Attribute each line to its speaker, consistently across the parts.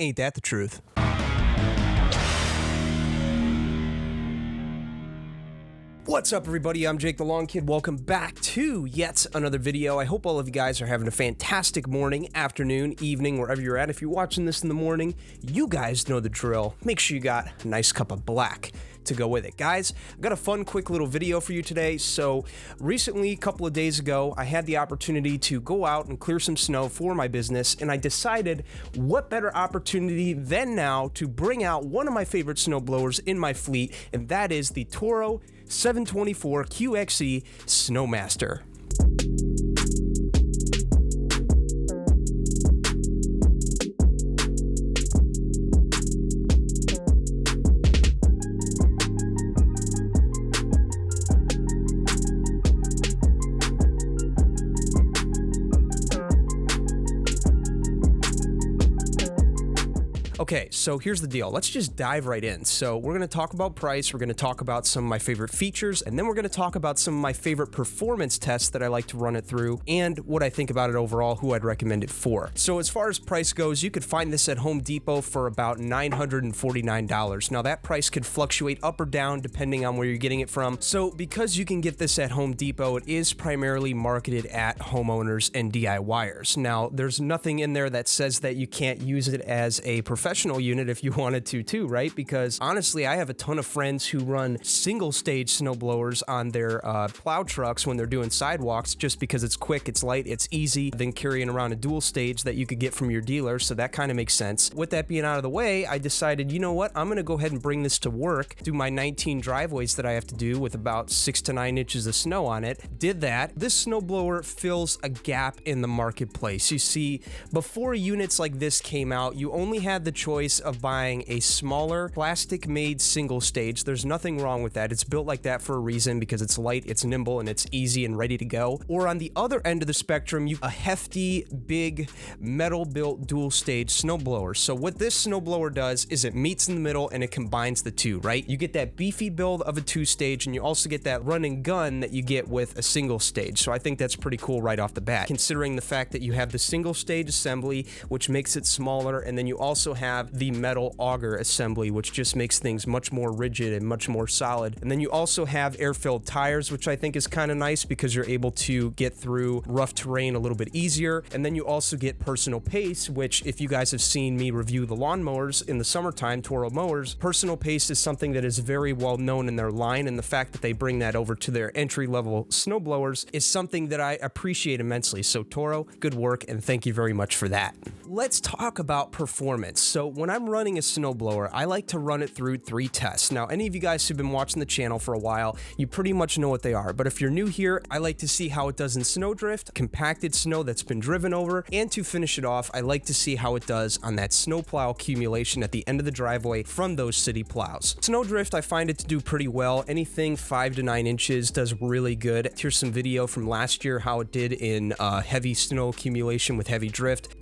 Speaker 1: Ain't that the truth? What's up, everybody? I'm Jake the Long Kid. Welcome back to yet another video. I hope all of you guys are having a fantastic morning, afternoon, evening, wherever you're at. If you're watching this in the morning, you guys know the drill. Make sure you got a nice cup of black to go with it. Guys, I've got a fun, quick little video for you today. So recently, a couple of days ago, I had the opportunity to go out and clear some snow for my business, and I decided what better opportunity than now to bring out one of my favorite snowblowers in my fleet, and that is the Toro 724 QXE Snow Master. Okay, so here's the deal. Let's just dive right in. So we're going to talk about price, we're going to talk about some of my favorite features, and then we're going to talk about some of my favorite performance tests that I like to run it through, and what I think about it overall, who I'd recommend it for. So as far as price goes, you could find this at Home Depot for about $949. Now that price could fluctuate up or down depending on where you're getting it from. So because you can get this at Home Depot, it is primarily marketed at homeowners and DIYers. Now there's nothing in there that says that you can't use it as a professional unit if you wanted to too, right? Because honestly, I have a ton of friends who run single stage snowblowers on their plow trucks when they're doing sidewalks, just because it's quick, it's light, it's easy than carrying around a dual stage that you could get from your dealer. So that kind of makes sense. With that being out of the way, I decided, you know what, I'm going to go ahead and bring this to work, do my 19 driveways that I have to do with about 6 to 9 inches of snow on it. Did that. This snowblower fills a gap in the marketplace. You see, before units like this came out, you only had the choice of buying a smaller plastic made single stage. There's nothing wrong with that. It's built like that for a reason, because it's light, it's nimble, and it's easy and ready to go. Or on the other end of the spectrum, you a hefty, big, metal built dual stage snowblower. So what this snowblower does is it meets in the middle and it combines the two, right? You get that beefy build of a 2-stage, and you also get that run and gun that you get with a single stage. So I think that's pretty cool right off the bat, considering the fact that you have the single stage assembly, which makes it smaller, and then you also have the metal auger assembly, which just makes things much more rigid and much more solid. And then you also have air-filled tires, which I think is kind of nice because you're able to get through rough terrain a little bit easier. And then you also get personal pace, which if you guys have seen me review the lawnmowers in the summertime, Toro mowers, personal pace is something that is very well known in their line, and the fact that they bring that over to their entry-level snowblowers is something that I appreciate immensely. So Toro, good work, and thank you very much for that. Let's talk about performance. So when I'm running a snowblower, I like to run it through 3 tests. Now, any of you guys who've been watching the channel for a while, you pretty much know what they are. But if you're new here, I like to see how it does in snowdrift, compacted snow that's been driven over, and to finish it off, I like to see how it does on that snowplow accumulation at the end of the driveway from those city plows. Snowdrift, I find it to do pretty well. Anything 5 to 9 inches does really good. Here's some video from last year, how it did in heavy snow accumulation with heavy drift.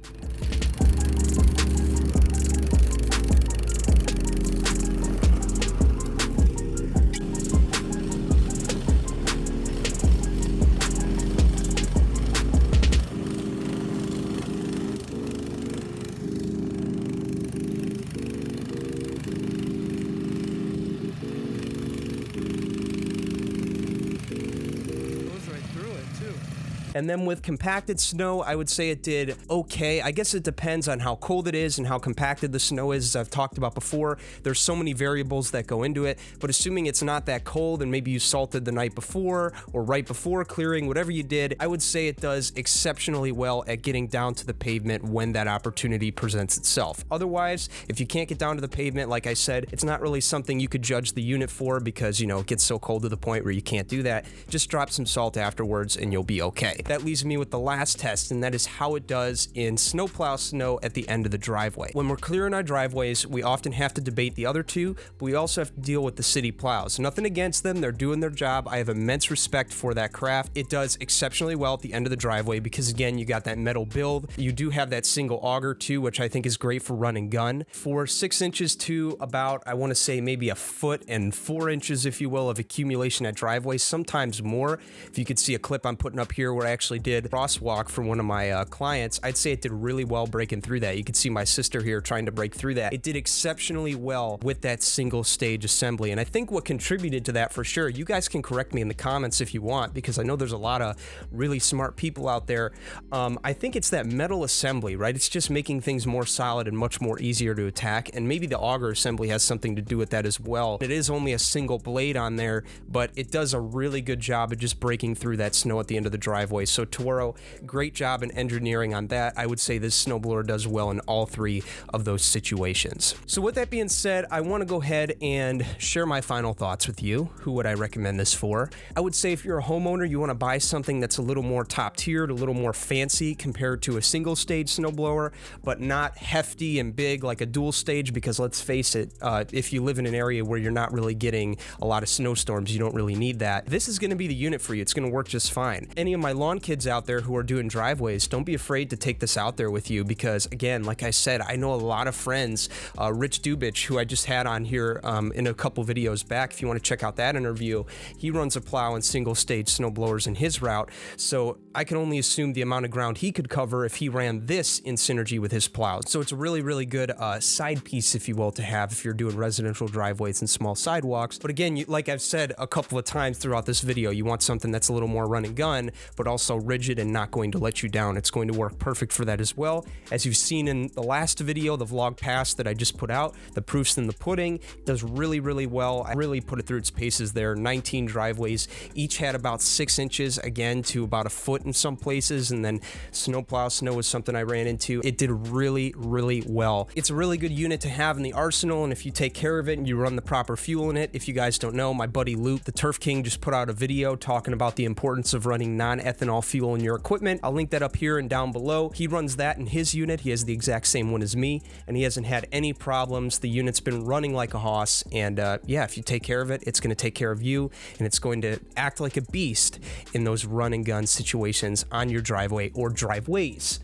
Speaker 1: And then with compacted snow, I would say it did okay. I guess it depends on how cold it is and how compacted the snow is. As I've talked about before, there's so many variables that go into it, but assuming it's not that cold and maybe you salted the night before or right before clearing, whatever you did, I would say it does exceptionally well at getting down to the pavement when that opportunity presents itself. Otherwise, if you can't get down to the pavement, like I said, it's not really something you could judge the unit for, because, you know, it gets so cold to the point where you can't do that. Just drop some salt afterwards and you'll be okay. That leaves me with the last test, and that is how it does in snowplow snow at the end of the driveway. When we're clearing our driveways, we often have to debate the other two, but we also have to deal with the city plows. Nothing against them, they're doing their job. I have immense respect for that craft. It does exceptionally well at the end of the driveway because, again, you got that metal build. You do have that single auger too, which I think is great for run and gun. For 6 inches to about, I want to say maybe a foot and 4 inches, if you will, of accumulation at driveways, sometimes more. If you could see a clip I'm putting up here where I actually did crosswalk for one of my clients. I'd say it did really well breaking through that. You can see my sister here trying to break through that. It did exceptionally well with that single stage assembly, and I think what contributed to that for sure, you guys can correct me in the comments if you want, because I know there's a lot of really smart people out there. I think it's that metal assembly, right? It's just making things more solid and much more easier to attack, and maybe the auger assembly has something to do with that as well. It is only a single blade on there, but it does a really good job of just breaking through that snow at the end of the driveway. So Toro, great job in engineering on that. I would say this snowblower does well in all three of those situations. So with that being said, I want to go ahead and share my final thoughts with you. Who would I recommend this for? I would say if you're a homeowner, you want to buy something that's a little more top tiered, a little more fancy compared to a single stage snowblower, but not hefty and big like a dual stage, because let's face it, if you live in an area where you're not really getting a lot of snowstorms, you don't really need that. This is going to be the unit for you. It's going to work just fine. Any of my lawn kids out there who are doing driveways, don't be afraid to take this out there with you, because again, like I said, I know a lot of friends, Rich Dubich, who I just had on here in a couple videos back. If you want to check out that interview, he runs a plow and single stage snowblowers in his route, so I can only assume the amount of ground he could cover if he ran this in synergy with his plow. So it's a really, really good side piece, if you will, to have if you're doing residential driveways and small sidewalks. But again, like I've said a couple of times throughout this video, you want something that's a little more run and gun, but also rigid and not going to let you down. It's going to work perfect for that as well. As you've seen in the last video, the vlog pass that I just put out, the proof's in the pudding, does really, really well. I really put it through its paces there. 19 driveways, each had about 6 inches, again, to about a foot in some places, and then snowplow snow was something I ran into. It did really, really well. It's a really good unit to have in the arsenal, and if you take care of it and you run the proper fuel in it. If you guys don't know, my buddy Luke, the Turf King, just put out a video talking about the importance of running non-ethanol fuel in your equipment. I'll link that up here and down below. He runs that in his unit. He has the exact same one as me, and he hasn't had any problems. The unit's been running like a hoss, and yeah, if you take care of it, it's going to take care of you, and it's going to act like a beast in those run and gun situations on your driveway or driveways,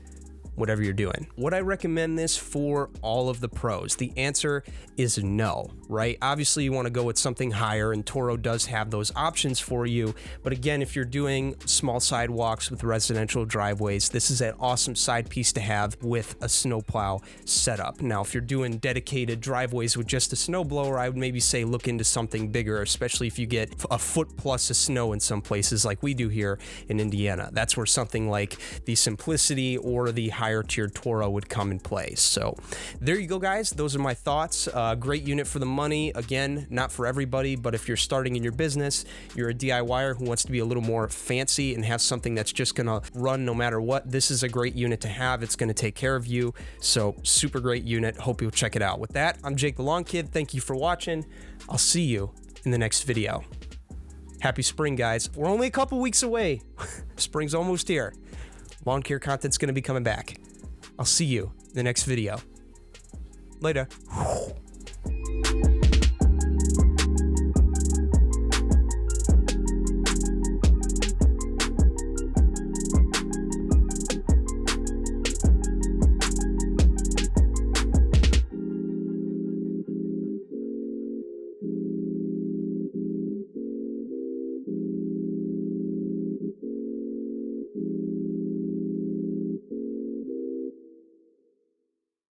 Speaker 1: whatever you're doing. Would I recommend this for all of the pros? The answer is no, right? Obviously, you want to go with something higher, and Toro does have those options for you. But again, if you're doing small sidewalks with residential driveways, this is an awesome side piece to have with a snowplow setup. Now, if you're doing dedicated driveways with just a snowblower, I would maybe say look into something bigger, especially if you get a foot plus of snow in some places like we do here in Indiana. That's where something like the Simplicity or the higher tiered Toro would come in place. So there you go, guys. Those are my thoughts. Great unit for the money. Again, not for everybody, but if you're starting in your business, you're a DIYer who wants to be a little more fancy and have something that's just gonna run no matter what, this is a great unit to have. It's gonna take care of you. So super great unit. Hope you'll check it out. With that, I'm Jake the Lawn Kid. Thank you for watching. I'll see you in the next video. Happy spring, guys. We're only a couple weeks away. Spring's almost here. Lawn care content's going to be coming back. I'll see you in the next video. Later.